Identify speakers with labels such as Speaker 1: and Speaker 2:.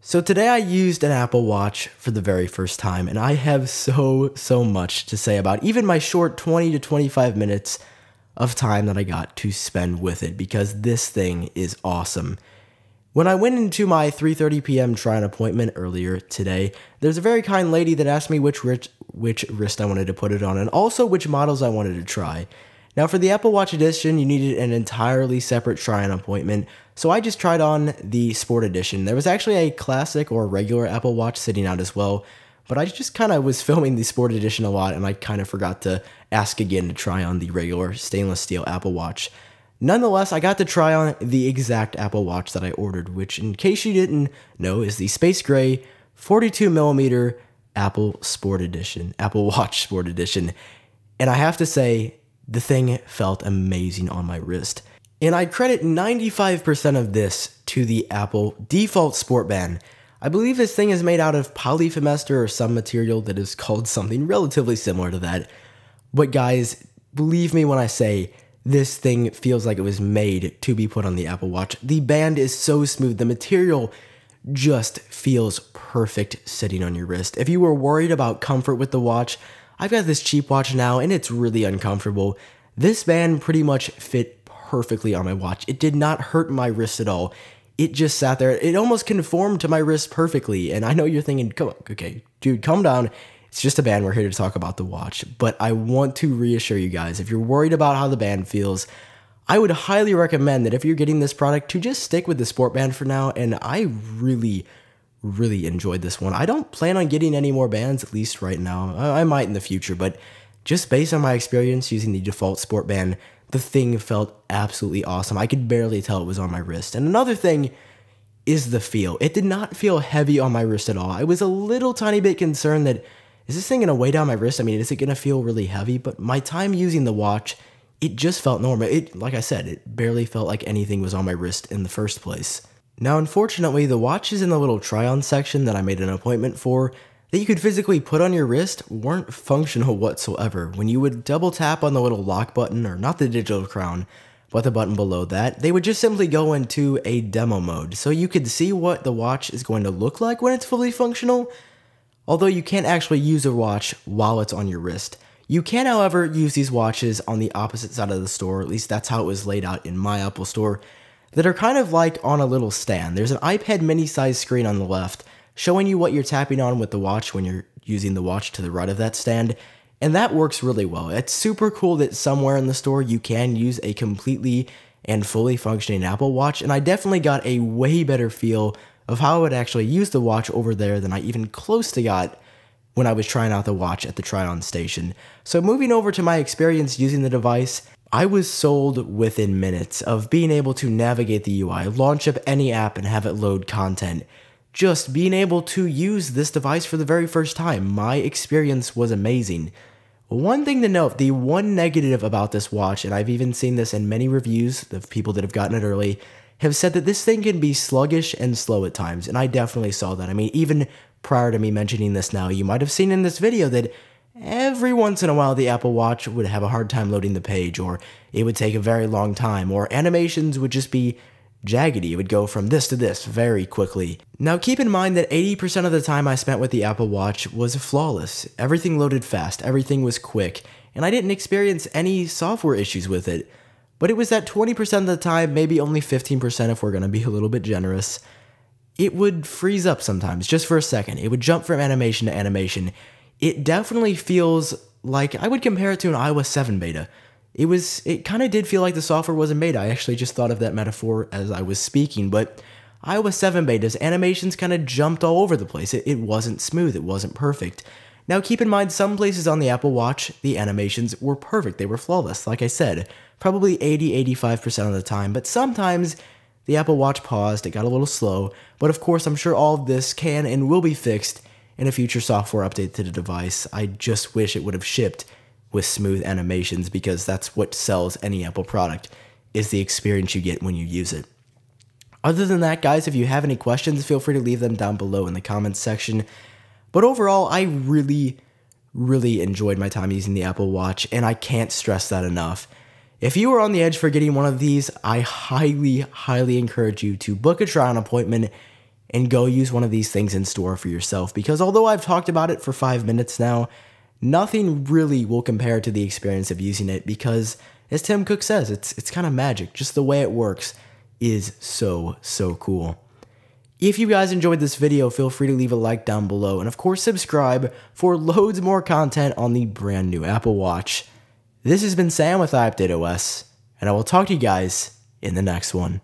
Speaker 1: So today I used an Apple Watch for the very first time, and I have so much to say about even my short 20 to 25 minutes of time that I got to spend with it, because this thing is awesome. When I went into my 3:30 p.m. try-on appointment earlier today, there's a very kind lady that asked me which wrist I wanted to put it on, and also which models I wanted to try. Now for the Apple Watch Edition, you needed an entirely separate try-on appointment, so I just tried on the Sport Edition. There was actually a classic or regular Apple Watch sitting out as well, but I just kind of was filming the Sport Edition a lot, and I kind of forgot to ask again to try on the regular stainless steel Apple Watch. Nonetheless, I got to try on the exact Apple Watch that I ordered, which, in case you didn't know, is the Space Gray 42mm Apple Watch Sport Edition. And I have to say, the thing felt amazing on my wrist. And I credit 95% of this to the Apple default sport band. I believe this thing is made out of polyphenester or some material that is called something relatively similar to that. But guys, believe me when I say, this thing feels like it was made to be put on the Apple Watch. The band is so smooth, the material just feels perfect sitting on your wrist. If you were worried about comfort with the watch, I've got this cheap watch now and it's really uncomfortable. This band pretty much fit perfectly on my watch. It did not hurt my wrist at all. It just sat there. It almost conformed to my wrist perfectly. And I know you're thinking, come on, okay, dude, calm down. It's just a band. We're here to talk about the watch. But I want to reassure you guys, if you're worried about how the band feels, I would highly recommend that if you're getting this product to just stick with the sport band for now. And I really enjoyed this one. I don't plan on getting any more bands, at least right now. I might in the future, but just based on my experience using the default sport band, the thing felt absolutely awesome. I could barely tell it was on my wrist. And another thing is the feel. It did not feel heavy on my wrist at all. I was a little tiny bit concerned that, is this thing gonna weigh down my wrist? I mean, is it gonna feel really heavy? But my time using the watch, it just felt normal. Like I said, it barely felt like anything was on my wrist in the first place. Now, unfortunately, the watches in the little try-on section that I made an appointment for that you could physically put on your wrist weren't functional whatsoever. When you would double tap on the little lock button, or not the digital crown, but the button below that, they would just simply go into a demo mode. So you could see what the watch is going to look like when it's fully functional, although you can't actually use a watch while it's on your wrist. You can, however, use these watches on the opposite side of the store, at least that's how it was laid out in my Apple store, that are kind of like on a little stand. There's an iPad mini size screen on the left showing you what you're tapping on with the watch when you're using the watch to the right of that stand, and that works really well. It's super cool that somewhere in the store you can use a completely and fully functioning Apple Watch, and I definitely got a way better feel of how I would actually use the watch over there than I even close to got when I was trying out the watch at the try-on station. So moving over to my experience using the device, I was sold within minutes of being able to navigate the UI, launch up any app and have it load content. Just being able to use this device for the very first time, my experience was amazing. One thing to note, the one negative about this watch, and I've even seen this in many reviews of people that have gotten it early, have said that this thing can be sluggish and slow at times, and I definitely saw that. I mean, even prior to me mentioning this now, you might have seen in this video that every once in a while the Apple Watch would have a hard time loading the page, or it would take a very long time, or animations would just be jaggedy. It would go from this to this very quickly. Now keep in mind that 80% of the time I spent with the Apple Watch was flawless. Everything loaded fast, everything was quick, and I didn't experience any software issues with it. But it was that 20% of the time, maybe only 15% if we're going to be a little bit generous, it would freeze up sometimes, just for a second. It would jump from animation to animation. It definitely feels like, I would compare it to an iOS 7 beta. It kind of did feel like the software was in beta. I actually just thought of that metaphor as I was speaking, but iOS 7 betas, animations kind of jumped all over the place. It wasn't smooth, it wasn't perfect. Now keep in mind, some places on the Apple Watch, the animations were perfect, they were flawless, like I said, probably 80-85% of the time, but sometimes the Apple Watch paused, it got a little slow, but of course I'm sure all of this can and will be fixed in a future software update to the device. I just wish it would have shipped with smooth animations, because that's what sells any Apple product, is the experience you get when you use it. Other than that, guys, if you have any questions, feel free to leave them down below in the comments section. But overall, I really enjoyed my time using the Apple Watch, and I can't stress that enough. If you are on the edge for getting one of these, I highly encourage you to book a try-on appointment and go use one of these things in store for yourself, because although I've talked about it for 5 minutes now, nothing really will compare to the experience of using it, because as Tim Cook says, it's kind of magic. Just the way it works is so cool. If you guys enjoyed this video, feel free to leave a like down below, and of course subscribe for loads more content on the brand new Apple Watch. This has been Sam with iUpdateOS, and I will talk to you guys in the next one.